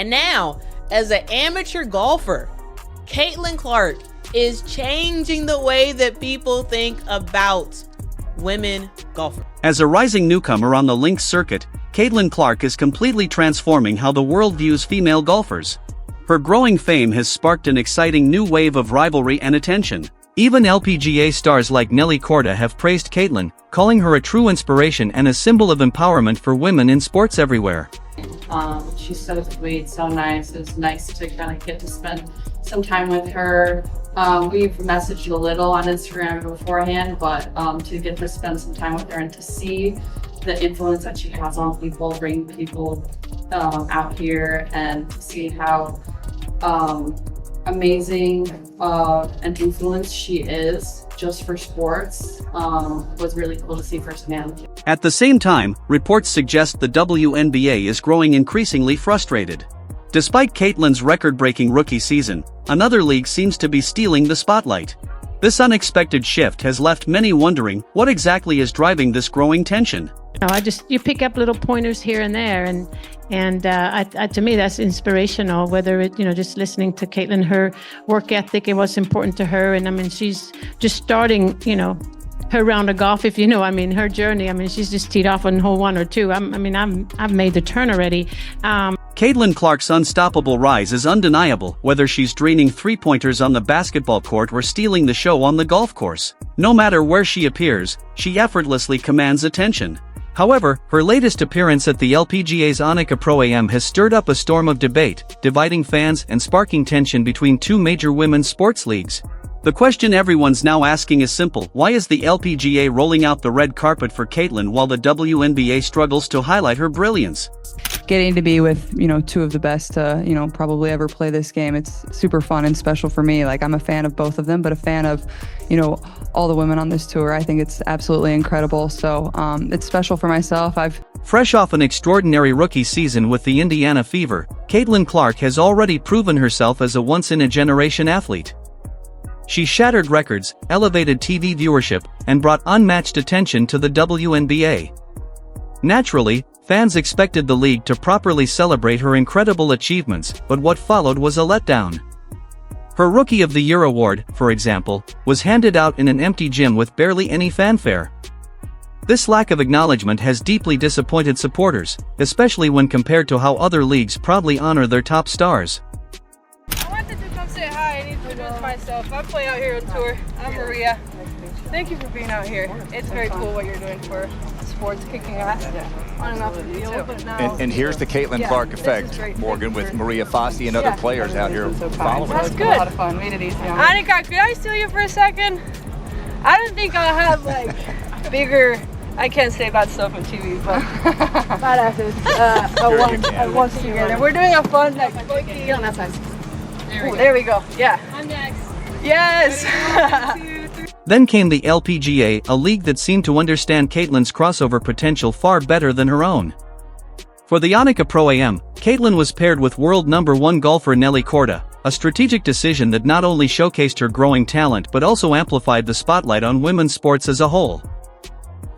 And now, as an amateur golfer, Caitlin Clark is changing the way that people think about women golfers. As a rising newcomer on the links circuit, Caitlin Clark is completely transforming how the world views female golfers. Her growing fame has sparked an exciting new wave of rivalry and attention. Even LPGA stars like Nelly Korda have praised Caitlin, calling her a true inspiration and a symbol of empowerment for women in sports everywhere. She's so sweet, so nice. It's nice to kind of get to spend some time with her. We've messaged a little on Instagram beforehand, but to get to spend some time with her and to see the influence that she has on people, bring people out here, and to see how amazing an influence she is just for sports was really cool to see firsthand. At the same time, reports suggest the WNBA is growing increasingly frustrated. Despite Caitlin's record-breaking rookie season, another league seems to be stealing the spotlight. This unexpected shift has left many wondering what exactly is driving this growing tension. You pick up little pointers here and there, and to me that's inspirational. Whether it, just listening to Caitlin, her work ethic, it was important to her, and I mean she's just starting, her round of golf, if her journey. She's just teed off on hole 1 or 2. I've made the turn already. Caitlin Clark's unstoppable rise is undeniable, whether she's draining three-pointers on the basketball court or stealing the show on the golf course. No matter where she appears, she effortlessly commands attention. However, her latest appearance at the LPGA's Wnba Pro-Am has stirred up a storm of debate, dividing fans and sparking tension between two major women's sports leagues. The question everyone's now asking is simple: why is the LPGA rolling out the red carpet for Caitlin while the WNBA struggles to highlight her brilliance? Getting to be with, two of the best to, probably ever play this game, it's super fun and special for me. Like, I'm a fan of both of them, but a fan of, all the women on this tour. I think it's absolutely incredible. So it's special for myself. Fresh off an extraordinary rookie season with the Indiana Fever, Caitlin Clark has already proven herself as a once-in-a-generation athlete. She shattered records, elevated TV viewership, and brought unmatched attention to the WNBA. Naturally, fans expected the league to properly celebrate her incredible achievements, but what followed was a letdown. Her Rookie of the Year award, for example, was handed out in an empty gym with barely any fanfare. This lack of acknowledgement has deeply disappointed supporters, especially when compared to how other leagues proudly honor their top stars. I wanted to come say hi and introduce myself. I play out here on tour. I'm Maria. Thank you for being out here. It's very cool what you're doing for sports, kicking ass on and off the field. But now, and here's the Caitlin Clark effect, Morgan, with Maria Fossey and other players out here following. That's good. A lot of fun. Made it easy. Annika, could I steal you for a second? I don't think I'll have bigger. I can't say bad stuff on TV, but badasses once together. We're doing a fun Get on that side. There we go. Yeah. I'm next. Yes. Then came the LPGA, a league that seemed to understand Caitlin's crossover potential far better than her own. For the Wnba Pro-Am, Caitlin was paired with world #1 golfer Nelly Korda, a strategic decision that not only showcased her growing talent but also amplified the spotlight on women's sports as a whole.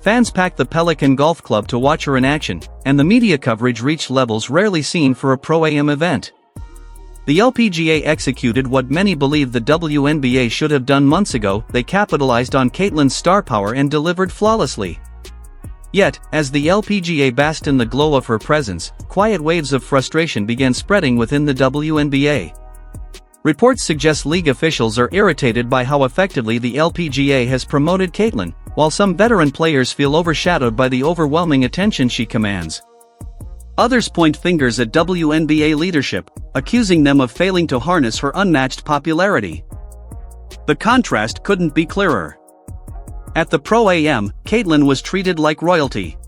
Fans packed the Pelican Golf Club to watch her in action, and the media coverage reached levels rarely seen for a Pro-Am event. The LPGA executed what many believe the WNBA should have done months ago. They capitalized on Caitlin's star power and delivered flawlessly. Yet, as the LPGA basked in the glow of her presence, quiet waves of frustration began spreading within the WNBA. Reports suggest league officials are irritated by how effectively the LPGA has promoted Caitlin, while some veteran players feel overshadowed by the overwhelming attention she commands. Others point fingers at WNBA leadership, accusing them of failing to harness her unmatched popularity. The contrast couldn't be clearer. At the Pro-Am, Caitlin was treated like royalty.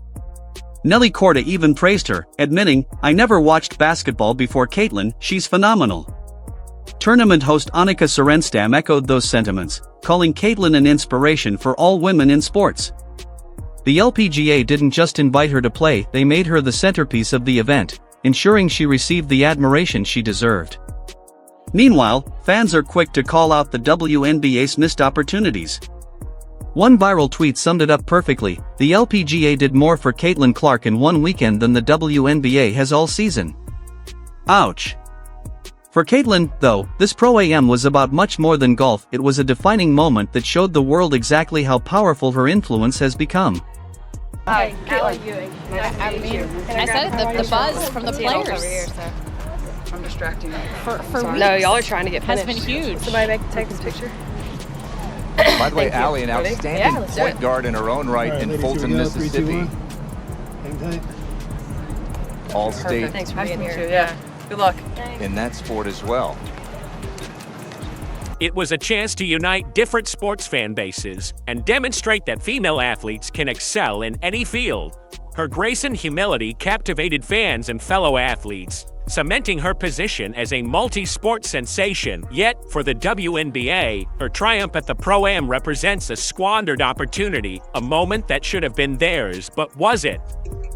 Nelly Korda even praised her, admitting, "I never watched basketball before Caitlin, she's phenomenal." Tournament host Annika Sorenstam echoed those sentiments, calling Caitlin an inspiration for all women in sports. The LPGA didn't just invite her to play, they made her the centerpiece of the event, ensuring she received the admiration she deserved. Meanwhile, fans are quick to call out the WNBA's missed opportunities. One viral tweet summed it up perfectly: the LPGA did more for Caitlin Clark in one weekend than the WNBA has all season. Ouch. For Caitlin, though, this Pro AM was about much more than golf. It was a defining moment that showed the world exactly how powerful her influence has become. Hi, how are you doing? I said it, the buzz from the players I'm distracting you. for weeks No, y'all are trying to get has finished. been huge. Somebody take this picture. By the way, Allie, an Ready? outstanding Yeah, let's do point it. guard in her own right in ladies, Fulton, here we go. 3, 2, Mississippi. 1. Hang tight. All-state Thanks for being here. Yeah. Good luck. in that sport as well. It was a chance to unite different sports fan bases and demonstrate that female athletes can excel in any field. Her grace and humility captivated fans and fellow athletes, cementing her position as a multi-sport sensation. Yet, for the WNBA, her triumph at the Pro-Am represents a squandered opportunity, a moment that should have been theirs, but was it?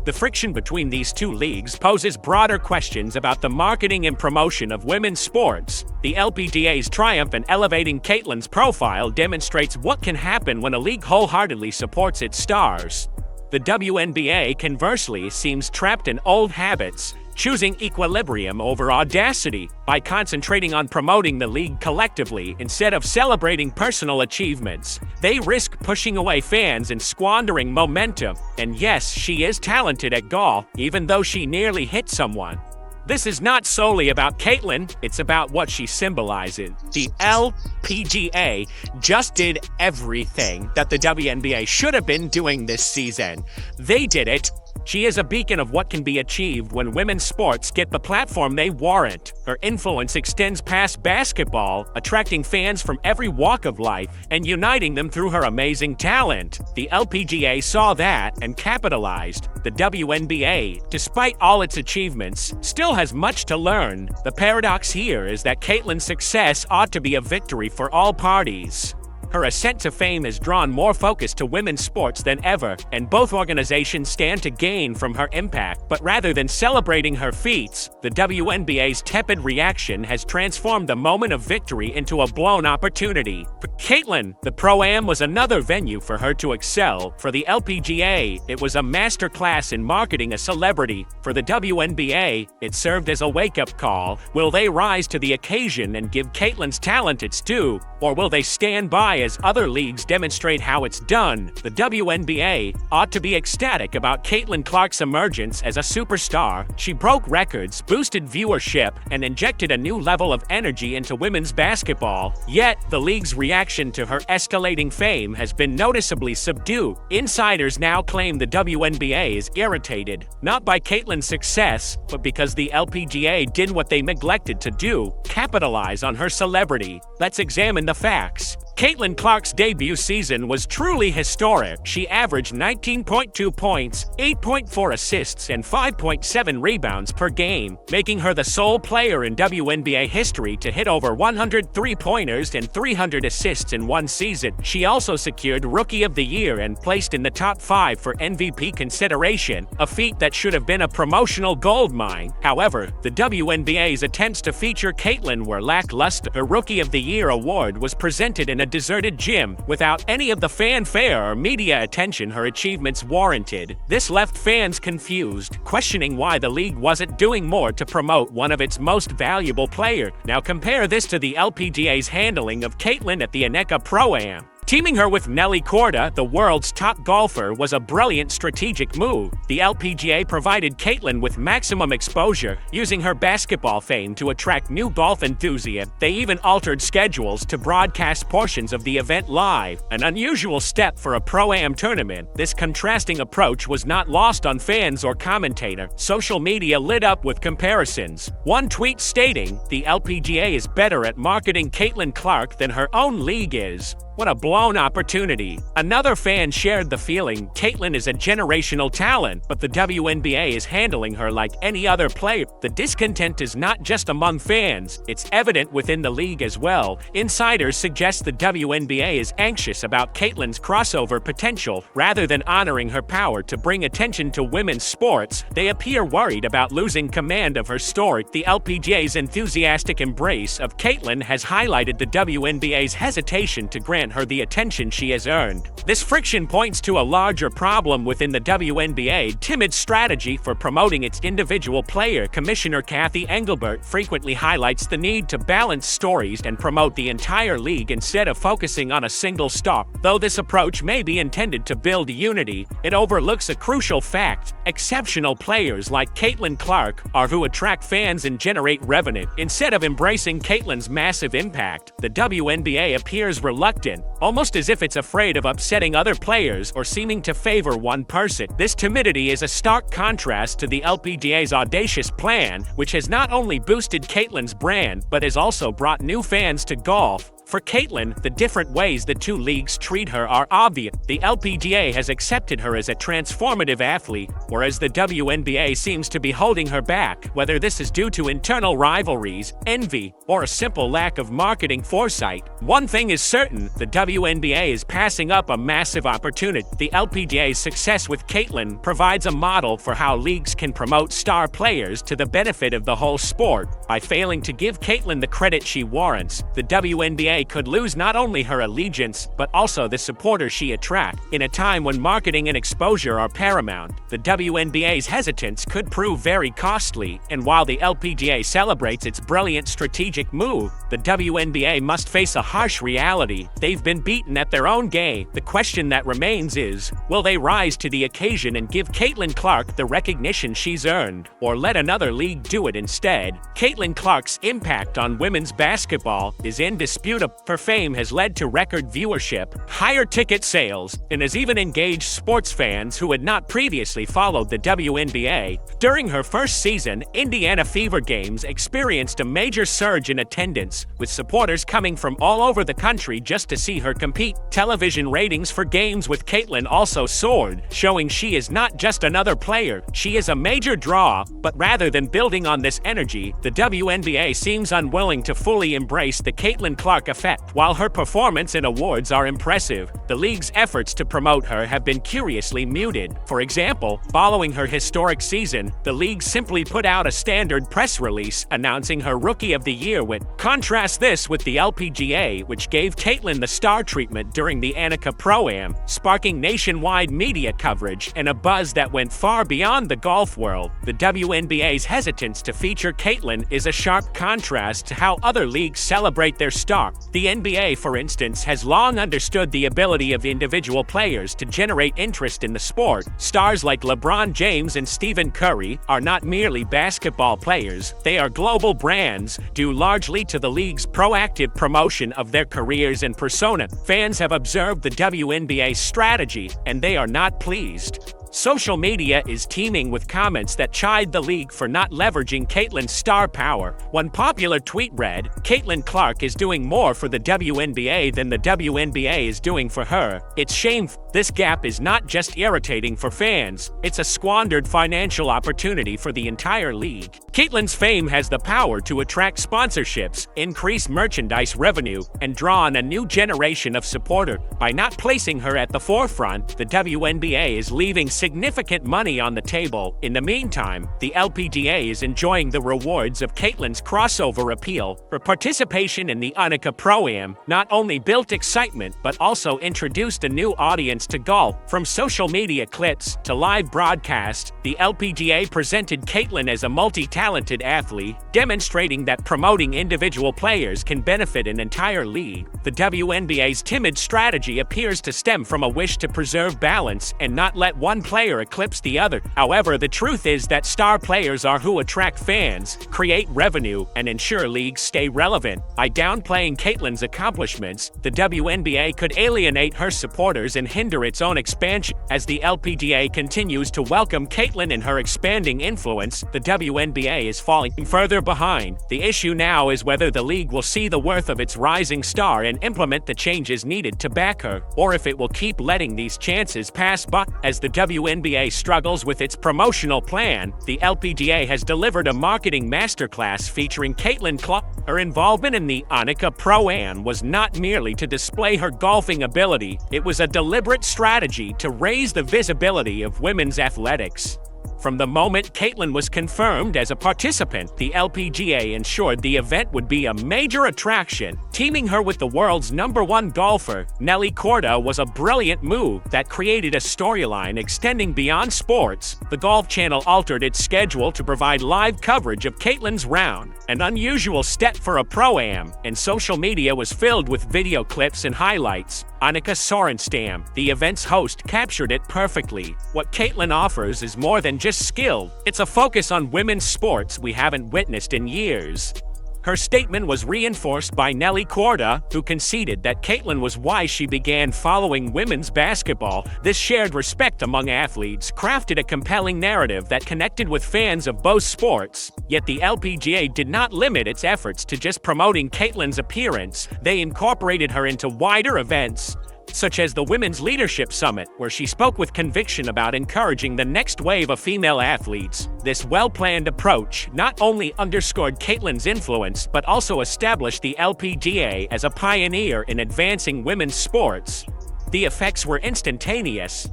The friction between these two leagues poses broader questions about the marketing and promotion of women's sports. The LPGA's triumph in elevating Caitlin's profile demonstrates what can happen when a league wholeheartedly supports its stars. The WNBA, conversely, seems trapped in old habits, choosing equilibrium over audacity. By concentrating on promoting the league collectively instead of celebrating personal achievements, they risk pushing away fans and squandering momentum. And yes, she is talented at golf, even though she nearly hit someone. This is not solely about Caitlin, it's about what she symbolizes. The LPGA just did everything that the WNBA should have been doing this season. They did it. She is a beacon of what can be achieved when women's sports get the platform they warrant. Her influence extends past basketball, attracting fans from every walk of life and uniting them through her amazing talent. The LPGA saw that and capitalized. The WNBA, despite all its achievements, still has much to learn. The paradox here is that Caitlin's success ought to be a victory for all parties. Her ascent to fame has drawn more focus to women's sports than ever, and both organizations stand to gain from her impact. But rather than celebrating her feats, the WNBA's tepid reaction has transformed the moment of victory into a blown opportunity. For Caitlin, the Pro-Am was another venue for her to excel. For the LPGA, it was a masterclass in marketing a celebrity. For the WNBA, it served as a wake-up call. Will they rise to the occasion and give Caitlin's talent its due, or will they stand by as other leagues demonstrate how it's done? The WNBA ought to be ecstatic about Caitlin Clark's emergence as a superstar. She broke records, boosted viewership, and injected a new level of energy into women's basketball. Yet, the league's reaction to her escalating fame has been noticeably subdued. Insiders now claim the WNBA is irritated, not by Caitlin's success, but because the LPGA did what they neglected to do: capitalize on her celebrity. Let's examine the facts. Caitlin Clark's debut season was truly historic. She averaged 19.2 points, 8.4 assists, and 5.7 rebounds per game, making her the sole player in WNBA history to hit over 100 three-pointers and 300 assists in one season. She also secured Rookie of the Year and placed in the top 5 for MVP consideration, a feat that should have been a promotional goldmine. However, the WNBA's attempts to feature Caitlin were lackluster. Her Rookie of the Year award was presented in a deserted gym without any of the fanfare or media attention her achievements warranted. This left fans confused, questioning why the league wasn't doing more to promote one of its most valuable players. Now compare this to the LPGA's handling of Caitlin at the Wnba Pro-Am. Teaming her with Nelly Korda, the world's top golfer, was a brilliant strategic move. The LPGA provided Caitlin with maximum exposure, using her basketball fame to attract new golf enthusiasts. They even altered schedules to broadcast portions of the event live, an unusual step for a Pro-Am tournament. This contrasting approach was not lost on fans or commentators. Social media lit up with comparisons. One tweet stating, "The LPGA is better at marketing Caitlin Clark than her own league is. What a blown opportunity." Another fan shared the feeling, "Caitlin is a generational talent, but the WNBA is handling her like any other player." The discontent is not just among fans, it's evident within the league as well. Insiders suggest the WNBA is anxious about Caitlin's crossover potential. Rather than honoring her power to bring attention to women's sports, they appear worried about losing command of her story. The LPGA's enthusiastic embrace of Caitlin has highlighted the WNBA's hesitation to grant grant her the attention she has earned. This friction points to a larger problem within the WNBA. Timid strategy for promoting its individual player. Commissioner Kathy Engelbert frequently highlights the need to balance stories and promote the entire league instead of focusing on a single star. Though this approach may be intended to build unity, it overlooks a crucial fact. Exceptional players like Caitlin Clark are who attract fans and generate revenue. Instead of embracing Caitlin's massive impact, the WNBA appears reluctant, almost as if it's afraid of upsetting other players or seeming to favor one person. This timidity is a stark contrast to the LPGA's audacious plan, which has not only boosted Caitlin's brand, but has also brought new fans to golf. For Caitlin, the different ways the two leagues treat her are obvious. The LPGA has accepted her as a transformative athlete, whereas the WNBA seems to be holding her back, whether this is due to internal rivalries, envy, or a simple lack of marketing foresight. One thing is certain, the WNBA is passing up a massive opportunity. The LPGA's success with Caitlin provides a model for how leagues can promote star players to the benefit of the whole sport. By failing to give Caitlin the credit she warrants, the WNBA could lose not only her allegiance, but also the supporters she attracts. In a time when marketing and exposure are paramount, the WNBA's hesitance could prove very costly, and while the LPGA celebrates its brilliant strategic move, the WNBA must face a harsh reality. They've been beaten at their own game. The question that remains is, will they rise to the occasion and give Caitlin Clark the recognition she's earned, or let another league do it instead? Caitlin Clark's impact on women's basketball is indisputable. Her fame has led to record viewership, higher ticket sales, and has even engaged sports fans who had not previously followed the WNBA. During her first season, Indiana Fever games experienced a major surge in attendance, with supporters coming from all over the country just to see her compete. Television ratings for games with Caitlin also soared, showing she is not just another player, she is a major draw. But rather than building on this energy, the WNBA seems unwilling to fully embrace the Caitlin Clark effect. While her performance and awards are impressive, the league's efforts to promote her have been curiously muted. For example, following her historic season, the league simply put out a standard press release announcing her Rookie of the Year win. Contrast this with the LPGA, which gave Caitlin the star treatment during the Wnba Pro-Am, sparking nationwide media coverage and a buzz that went far beyond the golf world. The WNBA's hesitance to feature Caitlin is a sharp contrast to how other leagues celebrate their star. The NBA, for instance, has long understood the ability of individual players to generate interest in the sport. Stars like LeBron James and Stephen Curry are not merely basketball players, they are global brands, due largely to the league's proactive promotion of their careers and persona. Fans have observed the WNBA's strategy, and they are not pleased. Social media is teeming with comments that chide the league for not leveraging Caitlin's star power. One popular tweet read, "Caitlin Clark is doing more for the WNBA than the WNBA is doing for her. It's shameful." This gap is not just irritating for fans, it's a squandered financial opportunity for the entire league. Caitlin's fame has the power to attract sponsorships, increase merchandise revenue, and draw on a new generation of supporters. By not placing her at the forefront, the WNBA is leaving significant money on the table. In the meantime, the LPGA is enjoying the rewards of Caitlin's crossover appeal. Her participation in the Wnba Pro-Am not only built excitement, but also introduced a new audience to golf. From social media clips to live broadcasts, the LPGA presented Caitlin as a multi-talented athlete, demonstrating that promoting individual players can benefit an entire league. The WNBA's timid strategy appears to stem from a wish to preserve balance and not let one player eclipse the other. However, the truth is that star players are who attract fans, create revenue, and ensure leagues stay relevant. By downplaying Caitlin's accomplishments, the WNBA could alienate her supporters and hinder its own expansion. As the LPGA continues to welcome Caitlin and her expanding influence, the WNBA is falling further behind. The issue now is whether the league will see the worth of its rising star and implement the changes needed to back her, or if it will keep letting these chances pass by. As the WNBA struggles with its promotional plan, the LPGA has delivered a marketing masterclass featuring Caitlin Clark. Her involvement in the Wnba Pro-Am was not merely to display her golfing ability, it was a deliberate strategy to raise the visibility of women's athletics. From the moment Caitlin was confirmed as a participant, the LPGA ensured the event would be a major attraction. Teaming her with the world's #1 golfer, Nelly Korda, was a brilliant move that created a storyline extending beyond sports. The Golf Channel altered its schedule to provide live coverage of Caitlin's round, an unusual step for a Pro-Am, and social media was filled with video clips and highlights. Annika Sorenstam, the event's host, captured it perfectly. What Caitlin offers is more than just skill, it's a focus on women's sports we haven't witnessed in years. Her statement was reinforced by Nelly Korda, who conceded that Caitlin was why she began following women's basketball. This shared respect among athletes crafted a compelling narrative that connected with fans of both sports. Yet the LPGA did not limit its efforts to just promoting Caitlin's appearance. They incorporated her into wider events, such as the Women's Leadership Summit, where she spoke with conviction about encouraging the next wave of female athletes. This well-planned approach not only underscored Caitlin's influence, but also established the LPGA as a pioneer in advancing women's sports. The effects were instantaneous.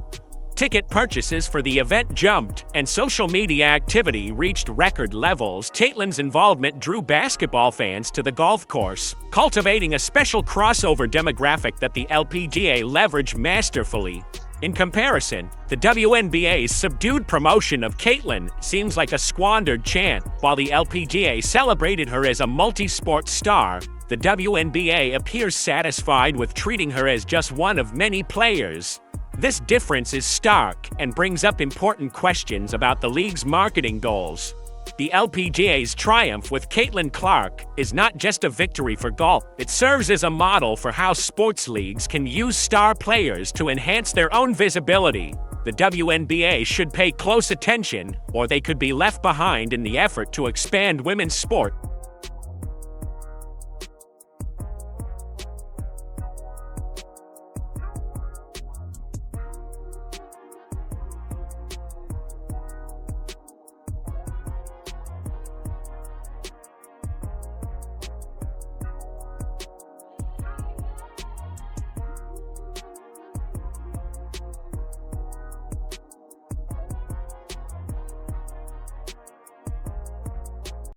Ticket purchases for the event jumped, and social media activity reached record levels. Caitlin's involvement drew basketball fans to the golf course, cultivating a special crossover demographic that the LPGA leveraged masterfully. In comparison, the WNBA's subdued promotion of Caitlin seems like a squandered chance. While the LPGA celebrated her as a multi-sport star, the WNBA appears satisfied with treating her as just one of many players. This difference is stark and brings up important questions about the league's marketing goals. The LPGA's triumph with Caitlin Clark is not just a victory for golf, it serves as a model for how sports leagues can use star players to enhance their own visibility. The WNBA should pay close attention, or they could be left behind in the effort to expand women's sport.